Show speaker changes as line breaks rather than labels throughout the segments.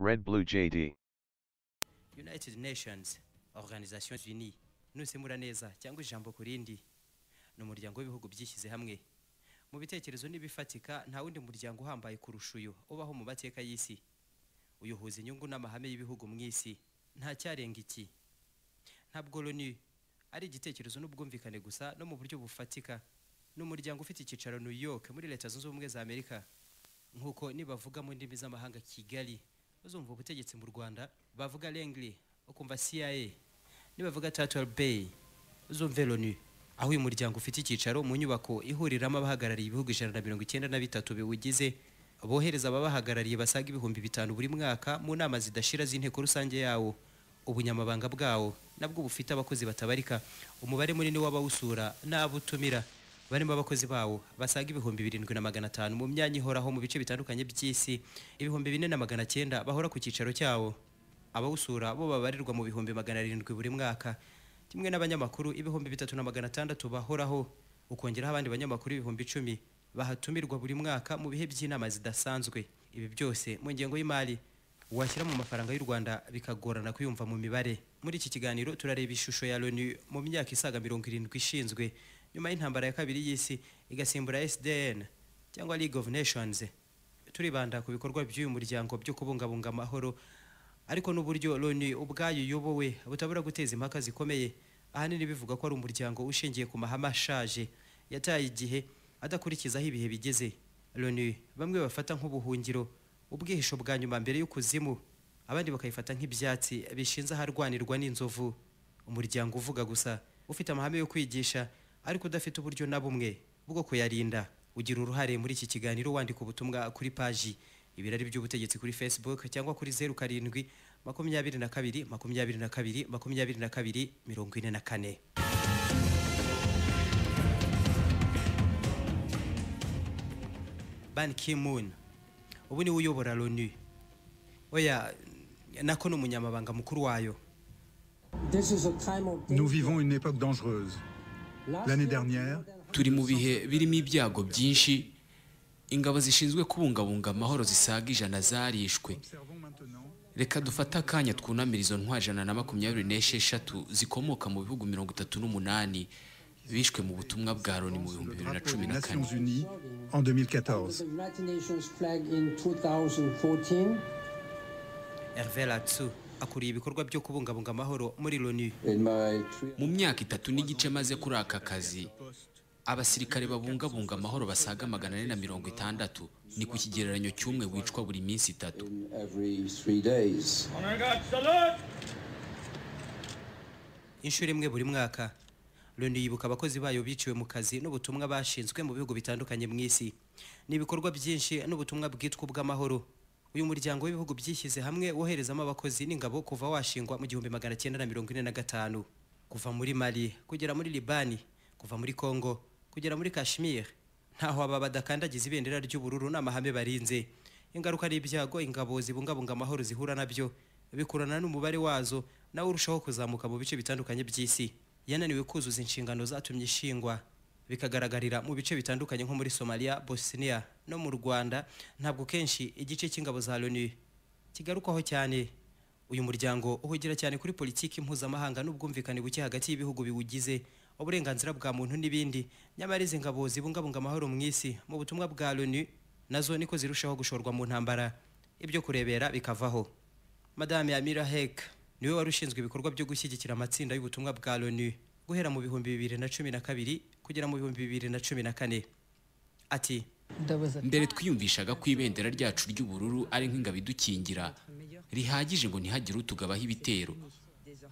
Red Blue JD.
United Nations, Organisations Unies, nusemura neza cyangwa ijambo kurindi, n'umuryango w'ibihugu byishyize hamwe. Mu bitekerezo n'ibifatika nta wundi muryango uhambaye kurusha uyu ubaho mu mateka y'isi. Uyuhuza inyungu n'amahame y'ibihugu mu isi, nta cyarenga iki. Ntabwo Loni ari igitekerezo n'ubwumvikane gusa no mu buryo bufatika. N'umuryango ufite icyicaro New York muri Leta Zunze Ubumwe za Amerika. Nkuko nibavuga mu ndimi z'amahanga Kigali, uzumva ubutegetsi mu Rwanda bavuga Langley, ukumva CIA. Nibavuga Turtle Bay, uzumva Loni. Aho uyu muryango ufite icyicaro mu nyubako ihuriramo abahagarariye ibihugu 193 biwugize, bohereza ababahagarariye basaga 5,000 buri mwaka mu nama zidashira z'inteko rusange yawo. Ubunyamabanga bwawo nabwo bufite abakozi batabarika, umubare munini w'abawusura n'abutumira barimo abakozi bawo basaga 2,750 mu myanya ihoraho mu bice bitandukanye by'isi, 4,900 bahora ku cyicaro cyawo. Abawusura bo babarirwa mu 700 buri mwaka, kimwe n'abanyamakuru 3,600 bahoraho, ukongeraho abandi banyamakuru 10,000 bahatumirwa buri mwaka mu bihe by'inama zidasanzwe. Ibi byose mu ngengo y'imari washyira mu mafaranga y'u Rwanda bikagorana kuyumva mu mibare. Muri iki kiganiro turareba ishusho ya Loni mu myaka isaga 70 ishinzwe nyuma y'intambara ya kabiri y'isi igasimbura SDN cyangwa League of Nations. Turibanda ku bikorwa by'uyu muryango byo kubungabunga amahoro, ariko n'uburyo Loni ubwayo yobowe butabura guteza impaka zikomeye. Ahanini bivuga ko ari umuryango ushingiye ku mahame ashaje yataye igihe adakurikizaho ibihe bigeze. Loni bamwe bafata nk'ubuhungiro, ubwihisho bwa nyuma mbere y'ukuzimu, abandi bakayifata nk'ibyatsi bishinze aharwanirwa n'inzovu. Umuryango uvuga gusa, ufite amahame yo kwigisha ariko udafite uburyo na bumwe bwo kuyarinda. Ugira uruhare muri iki kiganiro wandika ubutumwa kuri paji ibirari by'ubutegetsi kuri Facebook cyangwa kuri 07 22 22 22 44. Ban Ki-moon ubu ni uyobora Loni. Oya nako n'umunyamabanga mukuru wayo.
Nous vivons une époque dangereuse. L'année dernière,
turi mu bihe birimo ibyago byinshi. Ingabo zishinzwe kubungabunga amahoro zisaga 100 zarishwe. Reka dufata akanya twunamira izo ntwari 126 zikomoka mu bihugu 38 bishwe mu butumwa bwa Loni mu 2014.
En 2014.
Hervé Latsu akuriye ibikorwa byo kubungabunga amahoro muri Loni.
Mu myaka 3 n'igice maze kuri aka kazi, abasirikare babungabunga amahoro basaga 460 ni ku kigereranyo cy'umwe wicwa buri minsi 3.
Inshuro imwe buri mwaka Loni yibuka abakozi bayo biciwe mu kazi n'ubutumwa bashinzwe mu bihugu bitandukanye mu isi. Ni ibikorwa byinshi n'ubutumwa bwitwa bw'amahoro. Uyu muryango w'ibihugu byishyize hamwe woherezamo abakozi n'ingabo kuva washingwa mu 1945, kuva muri Mali kugera muri Libani, kuva muri Congo kugera muri Kashmir. Ntaho aba badakandagiza ibendera ry'ubururu n'amahame barinze. Ingaruka ari ibyago ingabo zibungabunga amahoro zihura nabyo, bikurana n'umubare wazo nawe urushaho kuzamuka mu bice bitandukanye by'isi. Yananiwe kuzuza inshingano zatumye ishingwa, bikagaragarira mu bice bitandukanye nko muri Somalia, Bosnia no mu Rwanda. Ntabwo kenshi igice cy'ingabo za Loni kigarukaho cyane. Uyu muryango uhugira cyane kuri politiki mpuzamahanga n'ubwumvikane buke hagati y'ibihugu biwugize, uburenganzira bwa muntu n'ibindi. Nyamara izi ngabo zibungabunga amahoro mu isi mu butumwa bwa Loni nazo niko zirushaho gushorwa mu ntambara, ibyo kurebera bikavaho. Madame Amira Hek niwe warushinzwe ibikorwa byo gushyigikira amatsinda y'ubutumwa bwa Loni guhera mu 2012 kugera mu 2014. Ati,
mbere twiyumvishaga ko ibendera ryacu ry'ubururu ari nk'ingabo idukingira rihagije ngo ntihagire utugabaho ibitero,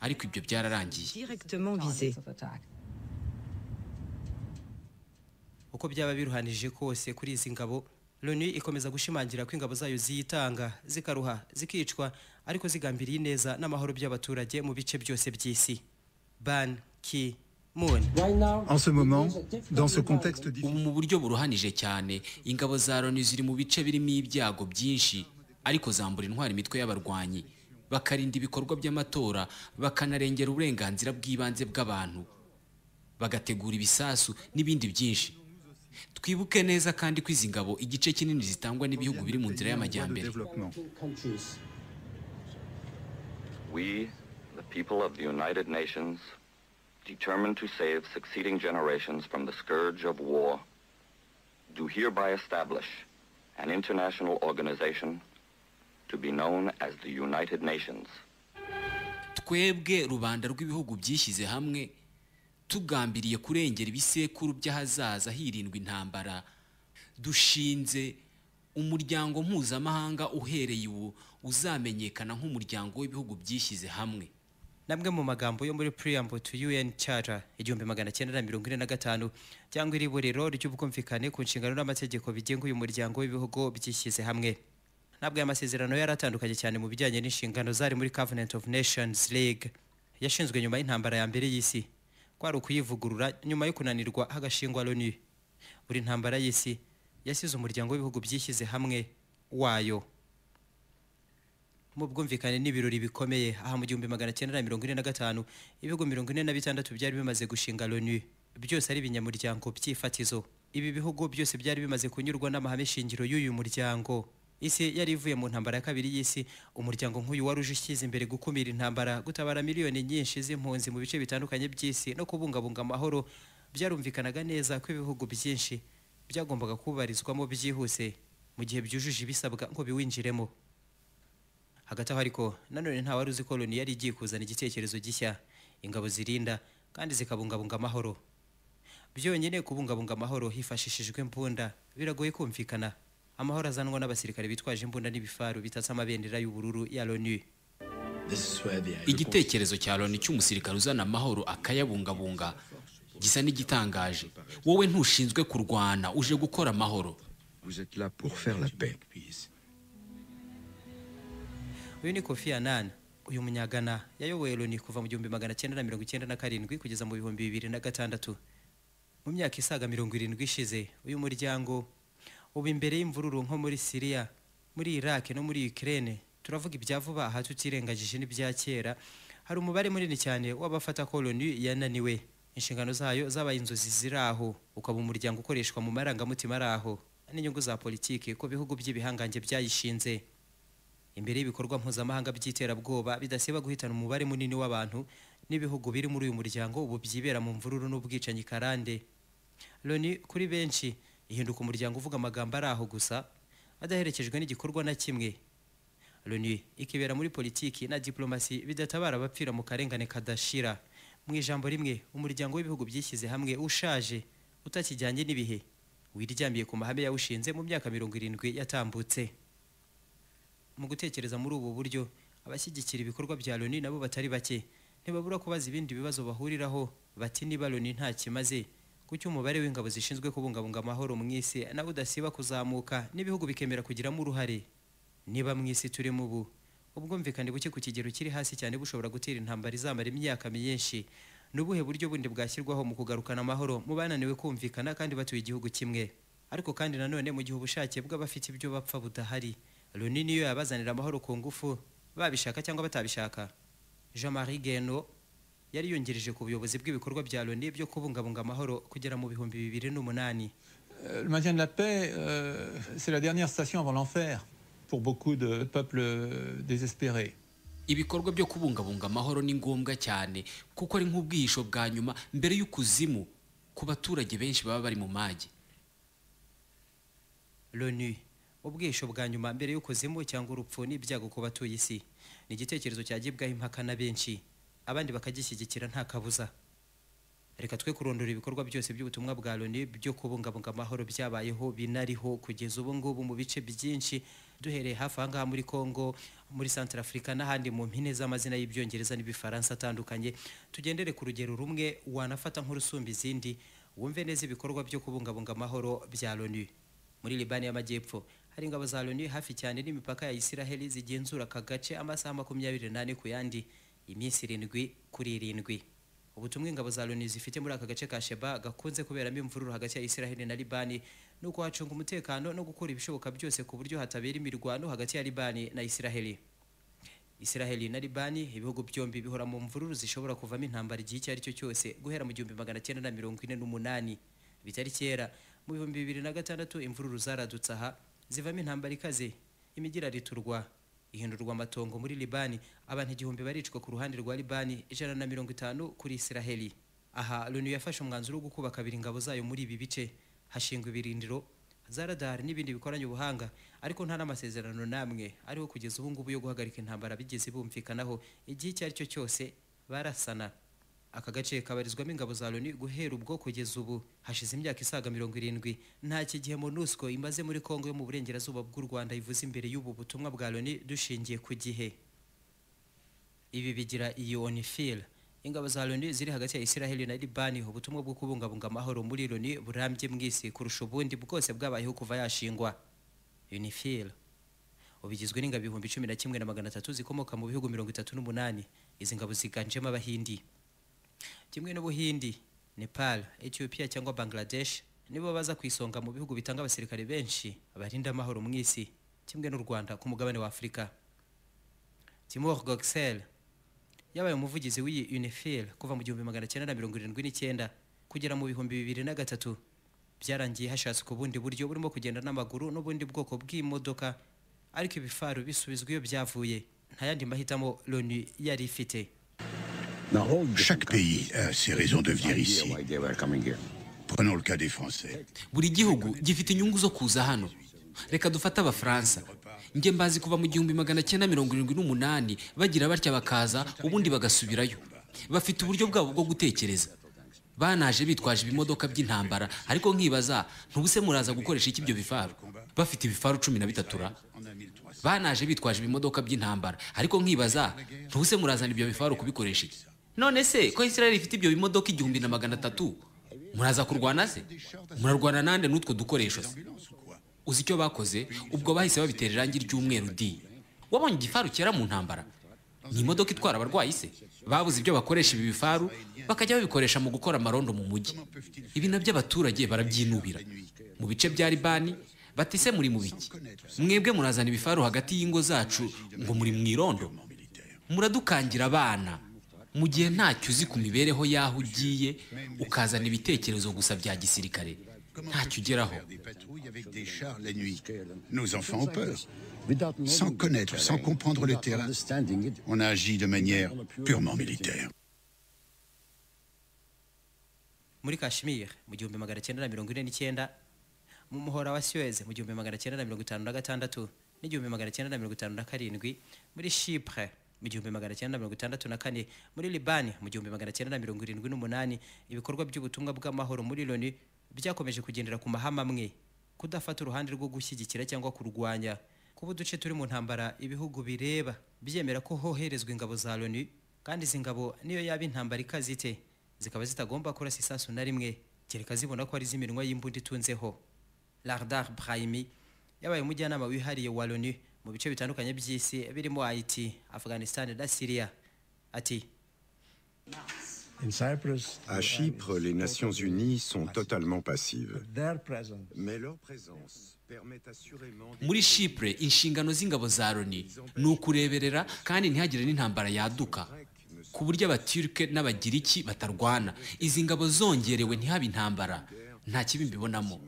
ariko ibyo byararangiye.
Uko byaba biruhanije kose kuri izi ngabo, Loni ikomeza gushimangira ko ingabo zayo ziyitanga, zikaruha, zikicwa, ariko zigambiriye neza n'amahoro by'abaturage mu bice byose by'isi. Ban Ki-moon.
En ce moment, dans ce contexte
Ubu
difficile,
mu buryo buruhanije cyane, ingabo za Loni ziri mu bice birimo ibyago byinshi, ariko zambura intwari imitwe y'abarwanyi, bakarinda ibikorwa by'amatora, bakanarengera uburenganzira bw'ibanze bw'abantu, bagategura ibisasu n'ibindi byinshi. Twibuke neza kandi ko izi ngabo igice kinini zitangwa n'ibihugu biri mu nzira y'amajyambere.
We, the people of the United Nations, determined to save succeeding generations from the scourge of war, do hereby establish an international organization to be known as the United Nations.
Twebwe rubanda rw'ibihugu byishyize hamwe tugambiriye kurengera ibisekuru by'ahazaza hirindwa intambara, dushinze umuryango mpuzamahanga uhereye ubu uzamenyekana nk'umuryango w'ibihugu byishyize hamwe.
Namwe mu magambo yo muri Preamble to UN Charter 1945 cyangwa iriburiro ry'ubwumvikane ku nshingano n'amategeko bigenga uyu muryango w'ibihugu byishyize hamwe. Ntabwo aya masezerano yaratandukanye cyane mu bijyanye n'inshingano zari muri Covenant of Nations League yashinzwe nyuma y'intambara ya mbere y'isi, kwari ukuyivugurura nyuma yo kunanirwa hagashingwa l'ONU. Buri ntambara y'isi yasize umuryango w'ibihugu byishyize hamwe wayo mu bwumvikane n'ibirori bikomeye. Aha mu 1945 ibihugu 46 byari bimaze gushinga l'ONU, byose ari ibinyamuryango by'ifatizo. Ibi bihugu byose byari bimaze kunyurwa n'amahame shingiro y'uyu muryango. Isi yari ivuye mu ntambara ya kabiri y'isi. Umuryango nk'uyu wari uje ushyize imbere gukumira intambara, gutabara miliyoni nyinshi z'impunzi mu bice bitandukanye by'isi no kubungabunga amahoro. Byarumvikanaga neza ko ibihugu byinshi byagombaga kubarizwamo byihuse mu gihe byujuje ibisabwa ngo biwinjiremo. Hagati aho ariko nanone nta wari uzi ko l'ONU yari igiye kuzana igitekerezo gishya, ingabo zirinda kandi zikabungabunga amahoro. Byonyine kubungabunga amahoro hifashishijwe imbunda biragoye kumvikana. Amahoro azanwa n'abasirikare bitwaje imbunda n'ibifaru bitatse amabendera y'ubururu ya l'ONU.
Igitekerezo cya l'ONU cy'umusirikare uzana amahoro akayabungabunga gisa n'igitangaje. Wowe ntushinzwe kurwana, uje gukora amahoro.
Vous êtes là pour faire la paix.
Uyu ni Kofi Annan, uyu munyagana yayoboye l'ONU kuva mu 1997 kugeza mu 2006. Mu myaka isaga 70 ishize uyu muryango ubu imbere y'imvururu nko muri Syria, muri Iraq no muri Ukraine. Turavuga ibyavuba aha tutirengagije n'ibya kera. Hari umubare munini cyane w'abafata ko l'ONU yananiwe, inshingano zayo zabaye inzozi ziraho, ukaba umuryango ukoreshwa mu marangamutima araho n'inyungu za politiki ko bihugu by'ibihangange byayishinze. Imbere y'ibikorwa mpuzamahanga by'iterabwoba bidasiba guhitana umubare munini w'abantu n'ibihugu biri muri uyu muryango ubu byibera mu mvururu n'ubwicanyi karande. l'ONU kuri benshi ihinduka umuryango uvuga amagambo araho gusa adaherekejwe n'igikorwa na kimwe. l'ONU ikibera muri politiki na diplomasi bidatabara abapfira mu karengane kadashira. Mu ijambo rimwe, umuryango w'ibihugu byishyize hamwe ushaje, utakijyanye n'ibihe, wiryamiye ku mahame yawushinze mu myaka 70 yatambutse. Mu gutekereza muri ubu buryo, abashyigikira ibikorwa bya l'ONU nabo batari bake ntibabura kubaza ibindi bibazo bahuriraho, bati niba l'ONU nta kimaze, kuki umubare w'ingabo zishinzwe kubungabunga amahoro mu isi nawe udasiba kuzamuka n'ibihugu bikemera kugiramo uruhare. Niba mu isi turimo ubu ubwumvikane buke ku kigero kiri hasi cyane bushobora gutera intambara izamara imyaka myinshi, n'ubuhe buryo bundi bwashyirwaho mu kugarukana amahoro mu bananiwe kumvikana kandi batuye igihugu kimwe. Ariko kandi nanone mu gihe ubushake bw'abafite ibyo bapfa budahari, l'ONU niyo yabazanira amahoro ku ngufu, babishaka cyangwa batabishaka. Jean-Marie Guénot yari yungirije ku buyobozi bw'ibikorwa bya l'ONU byo kubungabunga amahoro kugera mu 2008.
Le maintien de la paix, c'est la dernière station avant l'enfer pour beaucoup de peuples désespérés.
Ibikorwa byo kubungabunga amahoro ni ngombwa cyane kuko ari nk'ubwihisho bwa nyuma mbere y'ukuzimu ku baturage benshi baba bari mu mage.
l'ONU ubwihisho bwa nyuma mbere y'ukuzimu cyangwa urupfu n'ibyago ku batuye isi ni igitekerezo cyagibwaho impaka na benshi, abandi bakagishyigikira nta kabuza. Reka twe kurondora ibikorwa byose by'ubutumwa bwa l'ONU byo kubungabunga amahoro byabayeho binariho kugeza ubu ngubu mu bice byinshi, duhereye hafi ahangaha muri Congo, muri Centrafrica n'ahandi mu mpine z'amazina y'ibyongereza n'ibifaransa atandukanye. Tugendere ku rugero rumwe wanafata nk'urusumba izindi, wumve neza ibikorwa byo kubungabunga amahoro bya l'ONU. Muri Libani y'Amajyepfo hari ingabo za l'ONU hafi cyane n'imipaka ya Israel zigenzura aka gace amasaha 28 ku yandi, iminsi 7 kuri 7. Ubutumwa ingabo za l'ONU zifite muri aka gace ka Sheba gakunze kuberamo imvururu hagati ya Israel na Libani nuko hacunga umutekano no gukora ibishoboka byose ku buryo hatabera imirwano hagati ya Libani na Israel. Israel na Libani ibihugu byombi bihora mu mvururu zishobora kuvamo intambara igihe icyo ari cyo cyose guhera mu 1948. Bitari kera mu 2006 imvururu zaradutse aha zivamo intambara ikaze, imigira riturwa, ihindurwa amatongo muri Libani, abantu 1000 baricwa ku ruhande rwa Libani, 150 kuri Israeli. Aha Loni yafashe umwanzuro wo gukubaka kabiri ingabo zayo muri ibi bice, hashingwa ibirindiro za radar n'ibindi bikoranye ubuhanga, ariko nta n'amasezerano namwe ariho kugeza ubu ngubu yo guhagarika intambara bigeze bumvikanaho igihe icyo ari cyo cyose barasana. Aka gace kabarizwamo ingabo za Loni guhera ubwo kugeza ubu hashize imyaka isaga 70. Nta kigihe MONUSCO imaze muri Kongo yo mu burengerazuba bw'u Rwanda ivuze imbere y'ubu butumwa bwa Loni dushingiye ku gihe. Ibi bigira iyi UNIFIL, ingabo za Loni ziri hagati ya Israel na Libani, ubutumwa bwo kubungabunga amahoro muri Loni burambye mwisi kurusha ubundi bwose bwabayeho kuva yashingwa. UNIFIL ubigizwe n'ingabo 11,300 zikomoka mu bihugu 38. Izi ngabo ziganjemo Abahindi. Kimwe n'Ubuhindi, Nepal, Ethiopia cyangwa Bangladesh nibo baza kwisonga mu bihugu bitanga abasirikare benshi barinda amahoro mwisi, kimwe n'u Rwanda ku mugabane wa Afrika. Timur Goksel yabaye umuvugizi w'iyi UNIFIL kuva mu 1979 kugera mu 2003. Byarangiye hashatswe ku bundi buryo burimo kugenda n'amaguru n'ubundi bwoko bw'imodoka, ariko ibifaru bisubizwa iyo byavuye. Nta yandi mahitamo Loni yari ifite.
Chaque pays a ses raisons de venir ici. Prenons le cas des Français.
Buri gihugu gifite inyungu zo kuza hano. Reka dufate Abafaransa. Nge mbazi kuva mu 1978 bagira batya bakaza ubundi bagasubirayo. Bafite uburyo bwabo bwo gutekereza. Banaje bitwaje ibimodoka by'intambara, ariko nkibaza ntubuse muraza gukoresha iki ibyo bifaru? Bafite ibifaru 13. Banaje bitwaje ibimodoka by'intambara, ariko nkibaza ntubuse murazana ibyo bifaru kubikoresha iki? None se ko Israel ifite ibyo bimodoka 1300, muraza kurwana se? Murarwana nande n'utwo dukoresho se? Uzi icyo bakoze? Ubwo bahise babitera irangi ry'umweru di. Wabonye igifaru cyera mu ntambara? Ni imodoka itwara abarwayi se? Babuze ibyo bakoresha ibi bifaru bakajya babikoresha mu gukora amarondo mu mujyi. Ibi nabyo abaturage barabyinubira. Mu bice bya Libani batise muri mu biki? Mwebwe murazana ibifaru hagati y'ingo zacu ngo muri mwirondo? Muradukangira abana mu gihe ntacyo uzi ku mibereho yaho ugiye, ukazana ibitekerezo gusa bya gisirikare. Ntacyo ugeraho.
Nos enfants ont peur. Sans connaître, sans comprendre le terrain, on a agi de manière purement militaire.
Muri Kashmir mu 1949, mu muhora wa Suez mu 1956 n'1957, muri Chypre mu 1964, muri Libani mu 1978. Ibikorwa by'ubutumwa bw'amahoro muri Loni byakomeje kugendera ku mahame amwe: kudafata uruhande rwo gushyigikira cyangwa kurwanya. Kuba uduce turi mu ntambara ibihugu bireba byemera ko hoherezwa ingabo za Loni, kandi izi ngabo niyo yaba intambara ikazite zikaba zitagomba kurasa isasu na rimwe kereka zibona ko ari z'iminwa y'imbunda itunzeho. Lardar Brahimi yabaye umujyanama wihariye wa Loni mu bice bitandukanye by'isi birimo Haiti, Afghanistan na Syria. Ati:
À Chypre, les Nations Unies sont totalement passives. Mais leur présence permet assurément...
Muri Chypre inshingano z'ingabo za Loni ni ukureberera kandi ntihagire n'intambara yaduka, ku buryo Abaturke n'Abagiriki batarwana. Izi ngabo zongerewe ntihabe intambara, nta kibi mbibonamo.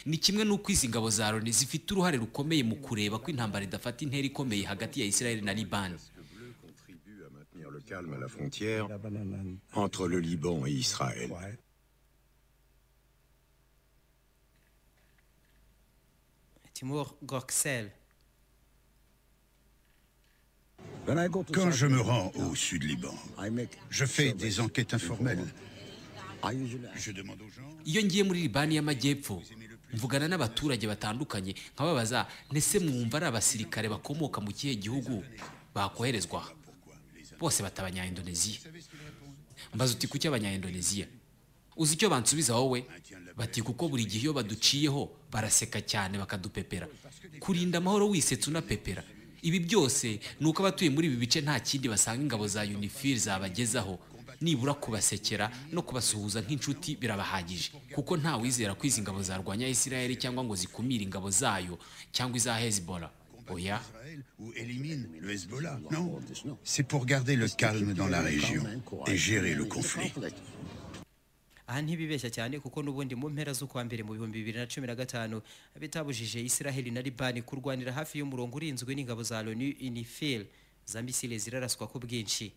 Ni kimwe n'uko izi ngabo za Loni zifite uruhare rukomeye mu kureba ko intambara idafata intera ikomeye hagati ya Israel na Libani.
Le calme à la frontière entre le Liban et Israël.
Timur Goksel.
Quand je me rends au sud Liban, je fais des enquêtes informelles. Je demande aux gens...
Iyo ngiye muri Libani y'Amajyepfo, mvugana n'abaturage batandukanye nkababaza nese mwumva ari abasirikare bakomoka mu kihe gihugu bakoherezwa? Bose batabanya Indonesia. Mbaza uti kuki abanya Indonesia? Uzi icyo bansubiza wowe? Bati kuko buri gihe iyo baduciyeho baraseka cyane bakadupepera. Kurinda amahoro wisetsa unapepera. Ibi byose nuko abatuye muri ibi bice nta kindi basanga ingabo za UNIFIL zabagezaho, nibura kubasekera no kubasuhuza nk'inshuti birabahagije, kuko nta wizera ko izi ngabo zarwanya Israel cyangwa ngo zikumire ingabo zayo cyangwa iza Hezbollah. Oya.
Ou élimine le Hezbollah. Non, c'est pour garder le calme dans la région et gérer le conflit.
aha ntibibeshya cyane kuko n'ubundi mu mpera z'ukwa mbere mu 2015 bitabujije Israel na Liban kurwanira hafi y'umurongo urinzwe n'ingabo za l'ONU UNIFIL za misile ziraraswa ku bwinshi.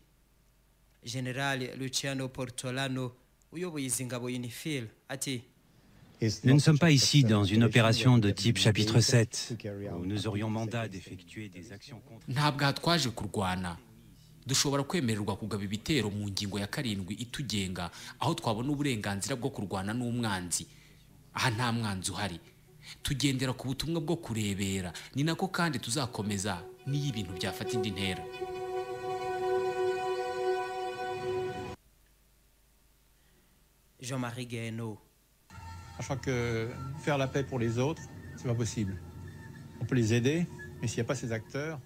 General Luciano Portolano uyoboye izi ngabo UNIFIL ati
Nous ne sommes pas ici dans une opération de type chapitre 7 où nous aurions mandat d'effectuer des actions contre.
ntabwo aha twaje kurwana, dushobora kwemererwa kugaba ibitero mu ngingo ya 7 itugenga aho twabona uburenganzira bwo kurwana n'umwanzi. Aha nta mwanzi uhari, tugendera ku butumwa bwo kurebera, ni nako kandi tuzakomeza n'iyo ibintu byafata indi ntera.
Jean-Marie Guéhenno.
Je crois que faire la paix pour les autres, c'est pas possible. On peut les aider, mais s'il n'y a pas ces acteurs.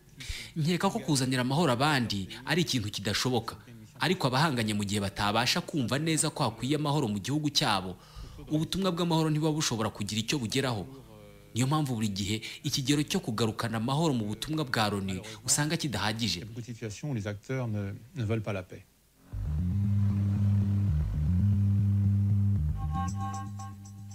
Nkeka ko kuzanira amahoro abandi ari ikintu kidashoboka, ariko abahanganye mu gihe batabasha kumva neza ko hakwiye amahoro mu gihugu cyabo, ubutumwa bw'amahoro ntibuba bushobora kugira icyo bugeraho. Niyo mpamvu buri gihe ikigero cyo kugarukana amahoro mu butumwa bwa l'ONU usanga kidahagije.
Il y a beaucoup de situations où les acteurs ne veulent pas la paix.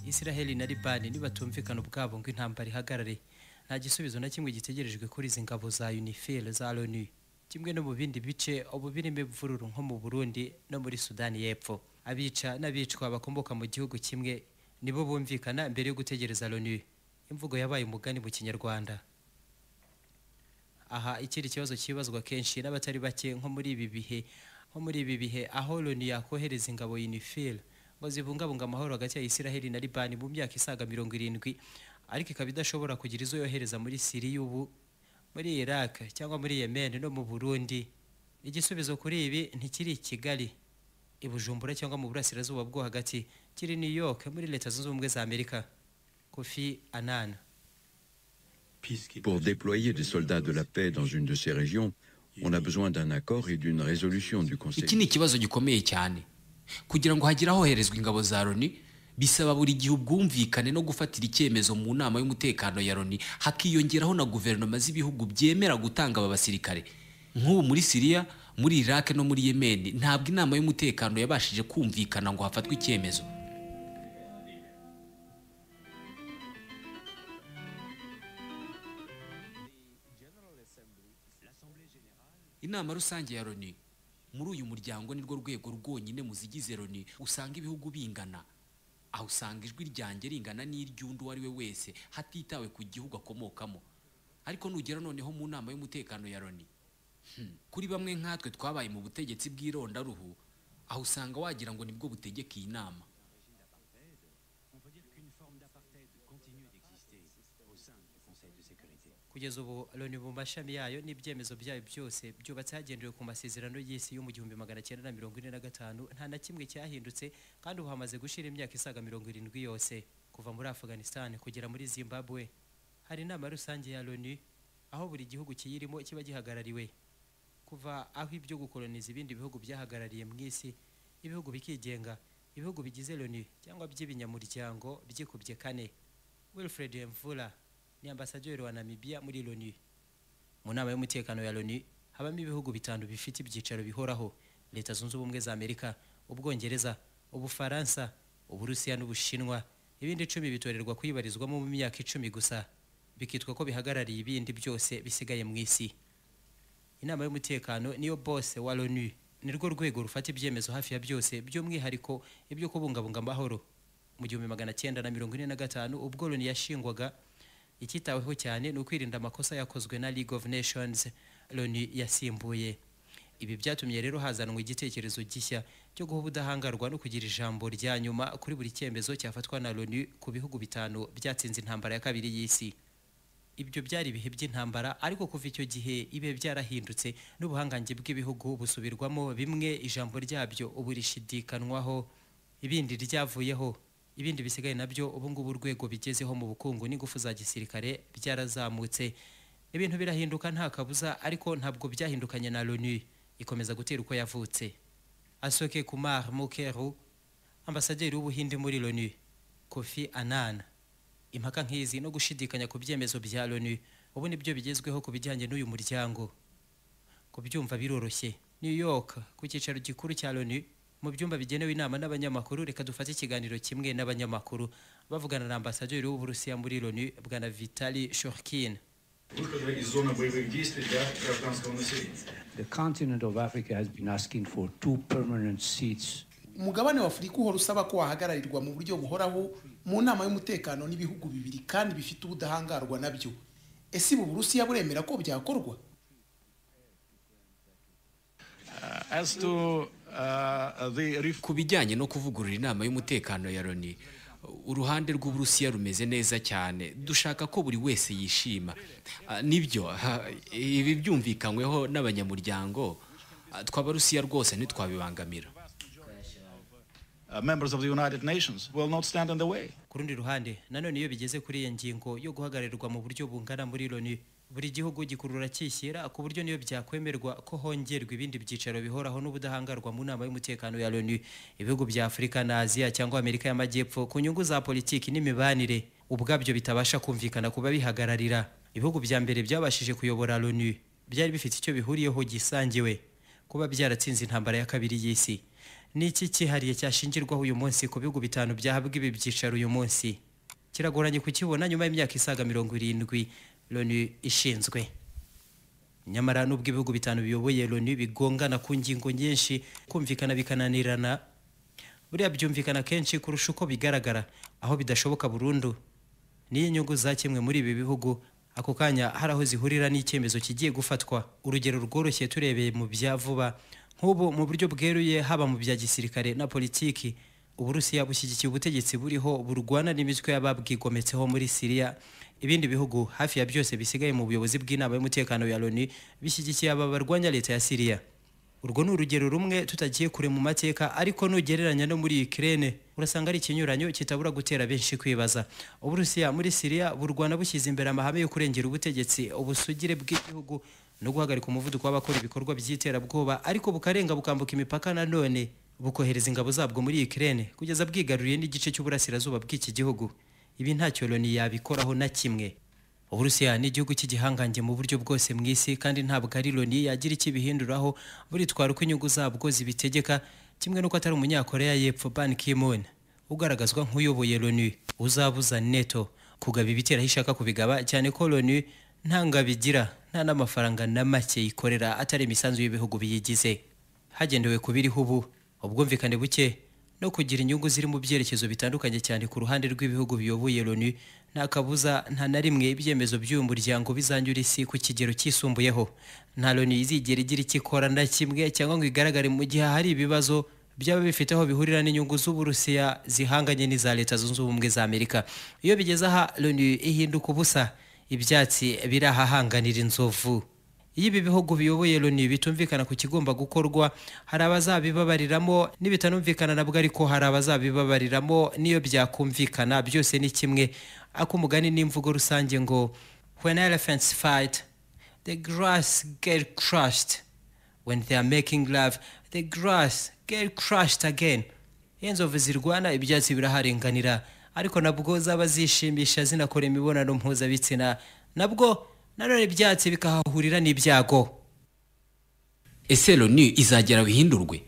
Israel na Liban nibatumvikana ubwabo ngo intambara ihagarare, nta gisubizo na kimwe gitegerejwe kuri izi ngabo za UNIFIL za l'ONU, kimwe no mu bindi bice ubu birimo imvururu nko mu Burundi no muri Sudani y'Epfo. Abica n'abicwa bakomoka mu gihugu kimwe nibo bumvikana mbere yo gutegereza l'ONU. Imvugo yabaye umugani mu Kinyarwanda. Aha ikiri kibazo kibazwa kenshi n'abatari bake nko muri ibi bihe aho l'ONU yakohereza ingabo UNIFIL ngo zibungabunga amahoro hagati ya Israel na Liban mu myaka isaga 70, ariko ikaba idashobora kugira izo yohereza muri Syria ubu, muri Iraq cyangwa muri Yemen no mu Burundi. Igisubizo kuri ibi ntikiri Kigali, i Bujumbura cyangwa mu burasirazuba bwo hagati, kiri New York muri Leta Zunze Ubumwe za Amerika. Kofi Annan.
Pour déployer des soldats de la paix dans une de ces régions, on a besoin d'un accord et d'une résolution du Conseil.
Iki ni ikibazo gikomeye cyane. Kugira ngo hagire ahoherezwa ingabo za l'ONU bisaba buri gihe ubwumvikane no gufatira icyemezo mu nama y'umutekano ya l'ONU, hakiyongeraho na guverinoma z'ibihugu byemera gutanga aba basirikare. Nk'ubu muri Syria, muri Iraq no muri Yemen ntabwo inama y'umutekano yabashije kumvikana ngo hafatwe icyemezo. Inama rusange ya l'ONU muri uyu muryango nirwo rwego rwonyine mu zigize l'ONU usanga ibihugu bingana, aho usanga ijwi ryanjye ringana n'iry'undi uwo ari we wese hatitawe ku gihugu akomokamo. Ariko nugera noneho mu nama y'umutekano ya l'ONU, kuri bamwe nkatwe twabaye mu butegetsi bw'irondaruhu, aho usanga wagira ngo nibwo butegeka iyi nama.
Kugeza ubu l'ONU mu mashami yayo n'ibyemezo byayo byose byubatse hagendewe ku masezerano y'isi yo mu 1945, nta na kimwe cyahindutse, kandi ubu hamaze gushira imyaka isaga 70 yose. Kuva muri Afghanistan kugera muri Zimbabwe hari inama rusange ya l'ONU aho buri gihugu kiyirimo kiba gihagarariwe. Kuva aho ibyo gukoloniza ibindi bihugu byahagarariye mu isi, ibihugu bikigenga, ibihugu bigize l'ONU cyangwa by'ibinyamuryango byikubye 4. Wilfred Mvula ni ambasaderi wa Namibia muri l'ONU. Mu nama y'umutekano ya l'ONU habamo ibihugu 5 bifite ibyicaro bihoraho: Leta Zunze Ubumwe za Amerika, Ubwongereza, Ubufaransa, Uburusiya n'Ubushinwa. Ibindi 10 bitorerwa kuyibarizwamo mu myaka 10 gusa, bikitwa ko bihagarariye ibindi byose bisigaye mu isi. Inama y'umutekano niyo boss wa l'ONU, nirwo rwego rufata ibyemezo hafi ya byose, by'umwihariko ibyo kubungabunga amahoro. Mu 1945 ubwo l'ONU yashingwaga, ikitaweho cyane no kwirinda amakosa yakozwe na League of Nations l'ONU yasimbuye. Ibi byatumye rero hazanwa igitekerezo gishya cyo guha ubudahangarwa no kugira ijambo rya nyuma kuri buri cyemezo cyafatwa na l'ONU ku bihugu 5 byatsinze intambara ya kabiri y'isi. Ibyo byari ibihe by'intambara, ariko kuva icyo gihe ibe byarahindutse n'ubuhangange bw'ibihugu busubirwamo, bimwe ijambo ryabyo ubu rishidikanwaho, ibindi ryavuyeho, ibindi bisigaye nabyo ubu ngubu urwego bigezeho mu bukungu n'ingufu za gisirikare byarazamutse. Ibintu birahinduka nta kabuza, ariko ntabwo byahindukanye na l'ONU ikomeza gutera uko yavutse. Asoke Kumar Mukeru, ambasaderi w'Ubuhinde muri l'ONU. Kofi Annan. Impaka nk'izi no gushidikanya ku byemezo bya l'ONU ubu nibyo bigezweho ku bijyanye n'uyu muryango. Kubyumva biroroshye. New York ku cyicaro gikuru cya l'ONU mu byumba bigenewe inama n'abanyamakuru. Reka dufate ikiganiro kimwe n'abanyamakuru bavugana na ambasaderi w'Uburusiya muri Loni bwana Vitali Shorkin.
The continent of Africa has been asking for 2 permanent seats.
Umugabane wa Afurika uhora usaba ko wahagararirwa mu buryo buhoraho mu nama y'umutekano n'ibihugu bibiri kandi bifite ubudahangarwa nabyo. Ese bu Burusiya buremera ko byakorwa?
Ku bijyanye no kuvugurura inama y'umutekano ya Loni, uruhande rw'Uburusiya rumeze neza cyane. Dushaka ko buri wese yishima. Nibyo ibi byumvikanyweho n'abanyamuryango, tw'Abarusiya rwose ntitwabibangamira.
Members of the United Nations will not stand in the way.
Ku rundi ruhande nanone iyo bigeze kuri iyi ngingo yo guhagararirwa mu buryo bungana muri Loni, buri gihugu gikurura cyishyira ku buryo niyo byakwemerwa ko hongerwa ibindi byicaro bihoraho n'ubudahangarwa mu nama y'umutekano ya Loni. Ibihugu bya Afurika na Aziya cyangwa Amerika y'Amajyepfo ku nyungu za politiki n'imibanire ubwabyo bitabasha kumvikana kuba bihagararira. Ibihugu bya mbere byabashije kuyobora Loni byari bifite icyo bihuriyeho gisangiwe, kuba byaratsinze intambara ya kabiri y'isi. Niki cyihariye cyashingirwaho uyu munsi ku bihugu bitanu byahabwa ibi byicaro uyu munsi? Kiragoranye kukibona nyuma y'imyaka isaga 70 Loni ishinzwe. Nyamara nubwo ibihugu bitanu biyoboye Loni bigongana ku ngingo nyinshi, kumvikana bikananirana, buriya byumvikana kenshi kurusha uko bigaragara, aho bidashoboka burundu. Niyo inyungu za kimwe muri ibi bihugu ako kanya haraho zihurira n'icyemezo kigiye gufatwa. Urugero rworoshye turebeye mu bya vuba nk'ubu mu buryo bweruye haba mu bya gisirikare na politiki, Uburusiya bushyigikiye ubutegetsi buriho burwana n'imitwe y'ababwigometseho muri Syria. Ibindi bihugu hafi ya byose bisigaye mu buyobozi bw'inama y'umutekano ya Loni bishyigikiye aba barwanya leta ya Syria. Urwo ni urugero rumwe tutagiye kure mu mateka, ariko nugereranya no muri Ukraine urasanga ari ikinyuranyo kitabura gutera benshi kwibaza. Uburusiya muri Syria burwana bushyize imbere amahame yo kurengera ubutegetsi, ubusugire bw'igihugu no guhagarika umuvuduko w'abakora ibikorwa by'iterabwoba, ariko bukarenga bukambuka imipaka na none bukohereza ingabo zabwo muri Ukraine kugeza bwigaruriye n'igice cy'uburasirazuba bw'iki gihugu. Ibi ntacyo Loni yabikoraho na kimwe. Uburusiya ni igihugu cy'igihangange mu buryo bwose mu isi, kandi ntabwo ari Loni yagira ikibihinduraho, buritwara uko inyungu zabwo zibitegeka, kimwe nuko atari umunyakoreya y'Epfo Ban Ki-moon ugaragazwa nk'uyoboye Loni uzabuza NATO kugaba ibitera ishaka kubigaba, cyane ko Loni ntanga bigira nta n'amafaranga na make ikorera atari imisanzu y'ibihugu biyigize. Hagendewe kubiriho ubu ubwumvikane buke no kugira inyungu ziri mu byerekezo bitandukanye cyane ku ruhande rw'ibihugu biyoboye Loni, nta kabuza nta na rimwe ibyemezo by'uyu muryango bizanyura isi ku kigero cyisumbuyeho. Nta Loni izigera igira ikikora na kimwe cyangwa ngo igaragare mu gihe hari ibibazo byaba bifite aho bihurira n'inyungu z'Uburusiya zihanganye n'iza Leta Zunze Ubumwe za Amerika. Iyo bigeze aha Loni ihinduka ubusa, ibyatsi birahahanganira inzovu. Iyo ibi bihugu biyoboye Loni bitumvikana ku kigomba gukorwa, hari abazabibabariramo, nibitanumvikana nabwo ariko hari abazabibabariramo, niyo byakumvikana byose ni kimwe. Akumugani n'imvugo rusange ngo when elephants fight the grass get crushed, when they are making love the grass get crushed again. Inzovu zirwana ibyatsi biraharenganira, ariko nabwo zaba zishimisha zinakora imibonano mpuzabitsina, nabwo nanone ibyatsi bikahahurira n'ibyago.
Ese Loni izagera bihindurwe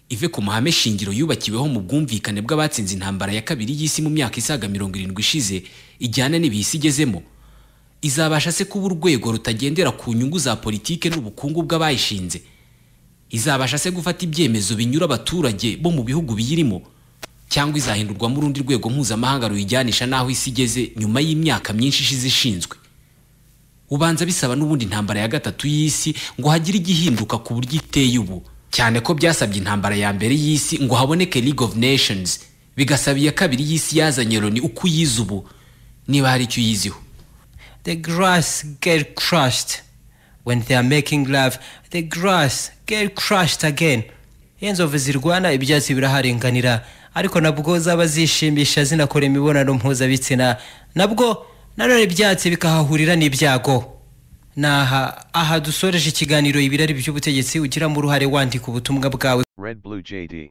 ive ku mahame shingiro yubakiweho mu bwumvikane bw'abatsinze intambara ya kabiri y'isi mu myaka isaga 70 ishize, ijyana n'ibisi igezemo? Izabasha se kuba urwego rutagendera ku nyungu za politike n'ubukungu bw'abayishinze? Izabasha se gufata ibyemezo binyura abaturage bo mu bihugu biyirimo, cyangwa izahindurwa mu rundi rwego mpuzamahanga ruyijyanisha naho isi igeze nyuma y'imyaka myinshi ishize ishinzwe? Ubanza bisaba n'ubundi intambara ya gatatu y'isi ngo hagire igihinduka ku buryo iteye ubu, cyane ko byasabye intambara ya mbere y'isi ngo haboneke League of Nations, bigasaba iya kabiri y'isi yazanye Loni uko yize ubu, niba hari icyo yiziho.
The grass get crushed, when they are making love the grass get crushed again. Inzovu zirwana ibyatsi biraharenganira, ariko nabwo zaba zishimisha zinakora imibonano mpuzabitsina, nabwo nanone ibyatsi bikahahurira n'ibyago. Aha dusoreje ikiganiro ibirari by'ubutegetsi ugira mu ruhare wandika ubutumwa bwawe.
Red Blue JD